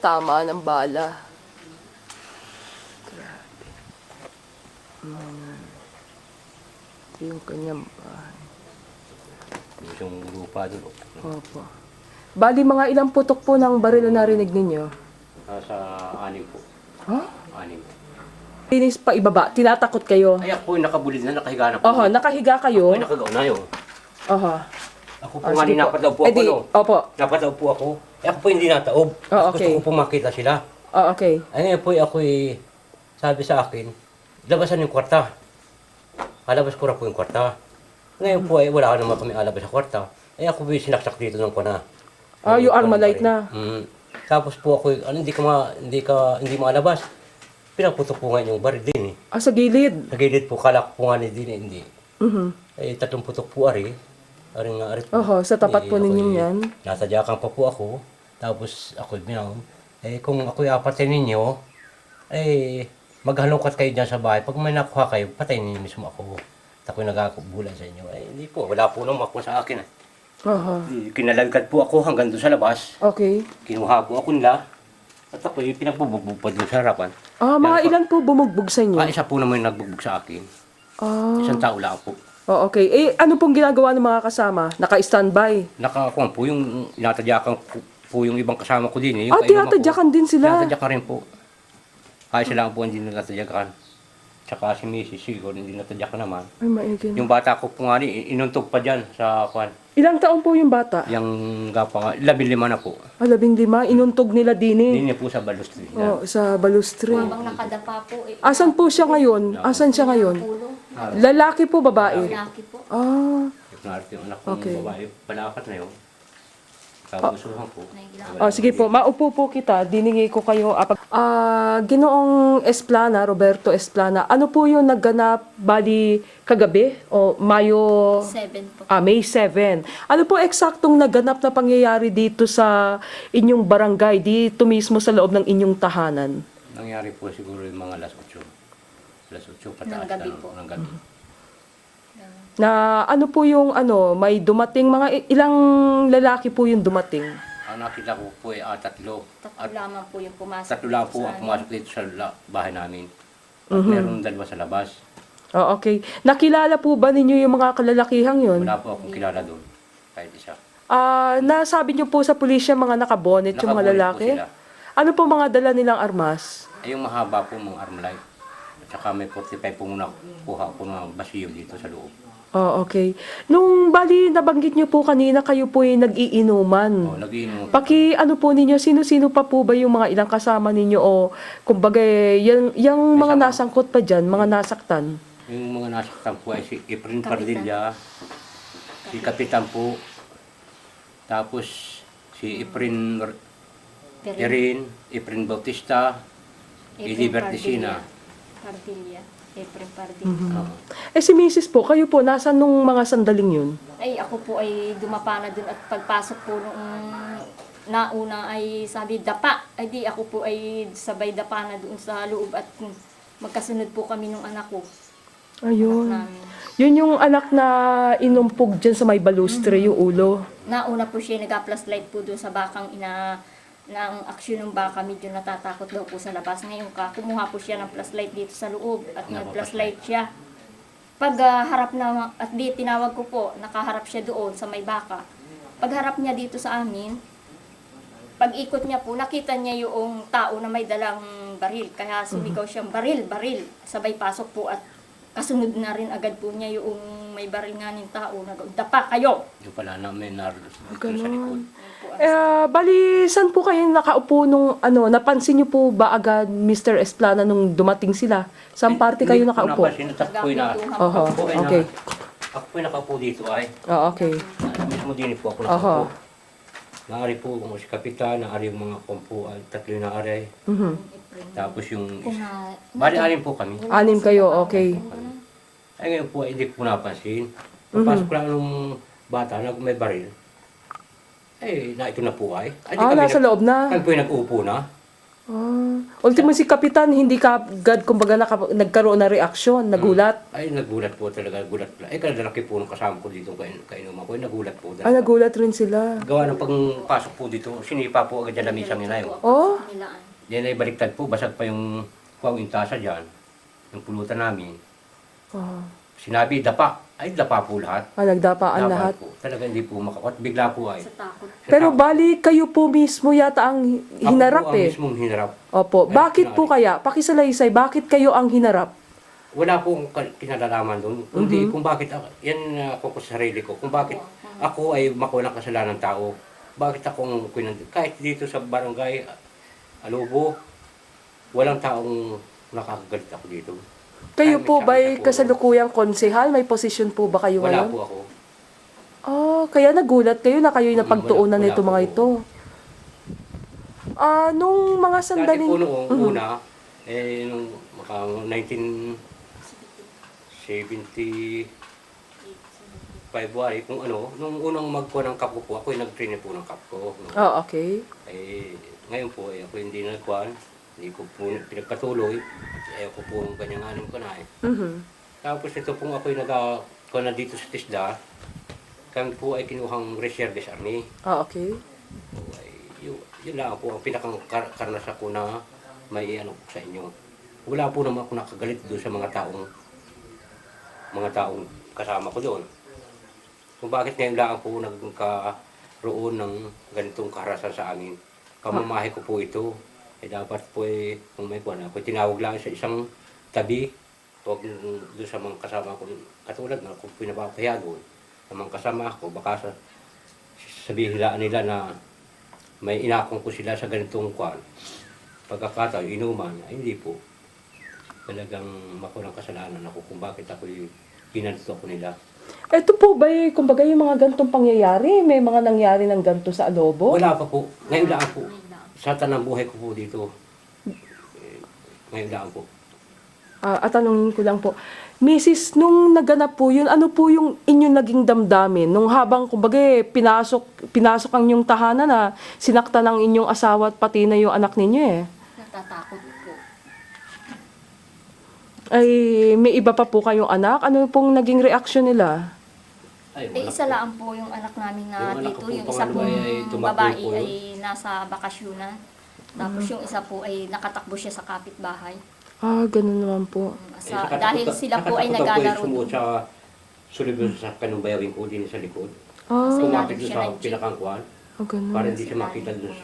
Tama ng bala. Grabe. Ito yung kanyang bahay. Yung lupa doon. Opo. Bali, mga ilang putok po ng baril na narinig ninyo? Nasa 6 po. Huh? 6. Linis pa ibaba. Tinatakot kayo? Ay, ako yung nakabulid na, nakahiga na po. Oho, nakahiga Ako kayo? yung nakagaw na yun. Oho. Ako po Ah, nga, sige po. napadaw po Eh ako, di, no? opo. Napadaw po ako. Eh, ako po hindi nataob. Oh, okay. Gusto ko po makita sila. Oh, okay. Ay, ngayon po, sabi sa akin, labasan yung kwarta. Alabas ko na po yung kwarta. Ngayon po, wala naman kami alabas sa kwarta. Eh, ako po yung sinaksak dito ng kuna. Ah, yung Armalite na. Tapos po ako, hindi maalabas. Pinaputok po nga yung baril din eh. Ah, sa gilid. Sa gilid po, kalak po nga din eh, hindi. Eh, 3 putok po ari. Ari po. Oho, sa tapat po ninyong yan. Nasadyakan pa po ako. Tapos ako binaon. Eh, kung ako'y apatay ninyo, eh, maghalongkat kayo dyan sa bahay. Pag may nakuha kayo, patayin ninyo mismo ako. At ako'y nagkakubulan sa inyo. Eh, hindi po. Wala po nang makuha sa akin eh. Oho. Kinalagad po ako hanggang doon sa labas. Okay. Kinuha po ako nila. At ako'y pinagbubugbog pa doon sa harapan. Ah, mga ilan po bumugbog sa inyo? Isa po naman yung nagbugbog sa akin. Ah. Isang tao lang po. Oh, okay. Eh, ano pong ginagawa ng mga kasama? Naka-standby? Nakakuha po yung inatadyakan po yung ibang kasama ko din eh. Yung Ah, kainuman ko, tinatadyakan din sila? Tinatadyakan rin po. Kaya sila po hindi natadyakan. Tsaka si Mrs. siguro hindi natadyakan naman. Ay, maigin. Yung bata ko po nga inuntog pa dyan sa kwan. Ilang taon po yung bata? Yung gapa nga, 15 na po. Ah, 15. Inuntog nila din eh. Hindi niya po sa balustri. Oh, sa balustre. Habang nakadapa po. Asan po siya ngayon? Asan siya ngayon? Pulo. Lalaki po, babae? Laki po. Ah. Yung anak kong Okay. babae, panakat na yun. Kapusuhan po. Oh, sige po, maupo po kita. Diningi ko kayo. Ginoong Esplana, Roberto Esplana, ano po yung nagganap bali kagabi? O Mayo... 7 po. May 7. Ano po eksaktong naganap na pangyayari dito sa inyong barangay, dito mismo sa loob ng inyong tahanan? Nangyari po siguro yung mga alas 8. Alas 8 pataas Ng gabi na po. ng gabi. Na ano po yung may dumating, mga ilang lalaki po yung dumating? Ang nakita ko po ay 3. Tatlo lamang po yung pumasok. 3 lang po ang pumasok dito sa bahay namin. At meron 2 sa labas. Oh, okay. Nakilala po ba ninyo yung mga kalalakihang yun? Wala po akong kilala doon. Kahit isa. Nasabi niyo po sa pulisya mga nakabonet yung mga Nakabulit po lalaki? sila. Ano po mga dala nilang armas? Ay yung mahaba po mga Armalite. At saka may 45 po muna kuha po ng basiyo dito sa loob. Oh, okay. Nung bali nabanggit niyo po kanina kayo po yung nag-iinuman. Nag-iinom. Ano po ninyo, sino-sino pa po ba yung mga ilang kasama ninyo o kumbaga yung mga Kasama. nasangkot pa dyan, mga nasaktan? Yung mga nasaktan po ay si Efren Pardilla, si Kapitan po, tapos si Efren Erin, Efren Bautista, Eliber Tisina. Pardilla. Efren Pardilla. Si Mrs. po, kayo po, nasan nung mga sandaling yun? Ay, ako po ay dumapa na dun at pagpasok po nung nauna ay sabi dapa. Ay di ako po ay sabay dapa na doon sa loob at magkasunod po kami nung anak ko. Ayun. Anak namin. Yun yung anak na inumpog dyan sa may balustre, yung ulo. Nauna po siya nag-flashlight po doon sa bakang na ang aksyon ng baka medyo natatakot daw po sa labas. Ngayon kumuha po siya ng flashlight dito sa loob at nag-flashlight siya. Pag harap na, at di tinawag ko po, nakaharap siya doon sa may baka. Pag harap niya dito sa amin, pag ikot niya po, nakita niya yung tao na may dalang baril. Kaya sumigaw siyang baril, baril. Sabay pasok po at kasunod na rin agad po niya yung may baril nga ng tao. Dapa kayo! Yung pala namin naroon sa likod. Yun po ang- Bali, saan po kayo nakaupo nung napansin niyo po ba agad Mr. Esplana nung dumating sila? Saan parte kayo nakaupo? Oho, okay. Ako po nakaupo dito ay. Oh, okay. Mismo din po ako Oho. nakaupo. Naari po si Kapitan, naari yung mga kumpo, 3 yung naari. Tapos yung... Bali-alin po kami. 6 kayo, okay. Ay ngayon po, hindi ko napansin. Pagpasok lang nung bata na may baril. Eh, ito na po ay. Ay, di kami Nasa loob na. Kami po yung nag-uupo na. Ultimo si Kapitan, hindi ka agad, kumbaga, nagkaroon ng reaksyon, nagulat. Ay, nagulat po talaga, gulat pala. Eh, kalalaki po nung kasama ko dito kainuman ko, nagulat po Ah, talaga. nagulat rin sila. Gawa ng pagpasok po dito, sinipa po agad dyan na misang nila yun. Oh? Nilaan. Yan ay baliktad po, basag pa yung intasa dyan, yung pulutan namin. Oh. Sinabi, dapa. Ay, dapa po lahat. Ah, nagdapaan Dapa lahat. po. Talaga hindi po makakot. Bigla po ay. Sa takot. Pero bali, kayo po mismo yata ang hinarap Ako po ang eh. mismong hinarap. Opo. Ay, Bakit po kinari. kaya? Pakisalaysay, bakit kayo ang hinarap? Wala pong kinalalaman doon. Kundi kung bakit, yan ako ko sa sarili ko, kung bakit ako ay makuha ng kasalanan ng tao. Bakit akong kahit dito sa barangay, Alubo, walang taong nakakagalit ako dito. Kayo Ay, po may ba'y sabi na po. kasalukuyang konsehal? May posisyon po ba kayo Wala ngayon? po ako. Oh, kaya nagulat kayo na kayo'y napagtuunan Wala nito po. mga ito. Ah, nung mga Dati sandaling... po noong una, nung maka 1970 February, kung ano, nung unang magkuha ng cup ko po, ako yung nag-train po ng cup ko. No? Oh, okay. Eh, ngayon po, ako hindi nagkuhan, hindi ko po pinagpatuloy, ayaw ko po ang kanyang anim ko na eh. Mhm. Tapos ito pong ako yung nagkuha na dito sa TISDA, kami po ay kinuhang reserve army. Ah, okay. So, ay, yun lang po ang pinakang karnas ako na may ano ko sa inyo. Wala po naman ako nakagalit doon sa mga taong kasama ko doon. Kung bakit ngayon lang po nagkaroon ng ganitong karahasan sa amin. Kamamahay ko po ito. Eh dapat po kung may kuwan ako, tinawag lang sa isang tabi. Huwag doon sa mga kasama ko. Katulad na kung pinapapahiya doon. Sa mga kasama ko, baka sabihin nila na may inakong ko sila sa ganitong kuwan. Pagkakataon, inuman, ay hindi po. Talagang makulang kasalanan ako kung bakit ako ginanto ako nila. Ito po ba'y, kumbaga yung mga gantong pangyayari, may mga nangyari ng ganto sa Alobo? Wala pa po. Ngayon lang po. Ngayon lang. Sa tanang buhay ko po dito. Ngayon lang po. At tanungin ko lang po, Mrs., nung naganap po yun, ano po yung inyong naging damdamin? Nung habang, kumbaga, pinasok ang inyong tahanan na sinaktan ng inyong asawa at pati na yung anak ninyo eh. Natatakot po. Ay, may iba pa po kayong anak? Ano pong naging reaksyon nila? Ay, Eh, isa lang po yung anak namin na Yung anak dito. ko po, Yung isa pangalawa pong ay tumakbo babae po yun. ay nasa bakasyonan. Tapos yung isa po ay nakatakbo siya sa kapitbahay. Ah, ganun naman po. Dahil sila po ay naglalaro sumuot doon. sa sulibin sa kanong bayawin ko din sa likod. Ah, Sa Kumapit ilalim doon siya sa ng jeep. pinakangkuhan. ganun. Para hindi siya makita doon